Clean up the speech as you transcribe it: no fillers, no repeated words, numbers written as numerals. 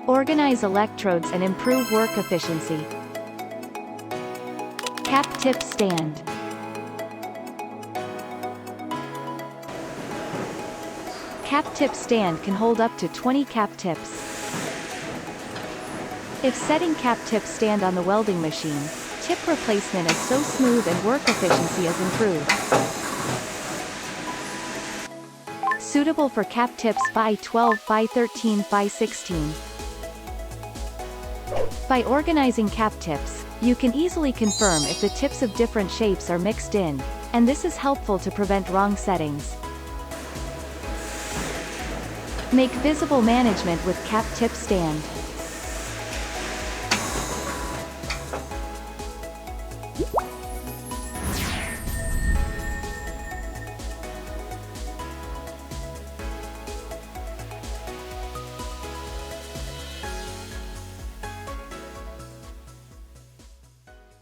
Organize electrodes and improve work efficiency. Cap tip stand. Cap tip stand can hold up to 20 cap tips. If setting cap tip stand on the welding machine, tip replacement is so smooth and work efficiency is improved. Suitable for cap tips by 12 by 13 by 16. By organizing cap tips, you can easily confirm if the tips of different shapes are mixed in, and this is helpful to prevent wrong settings. Make visible management with cap tip stand.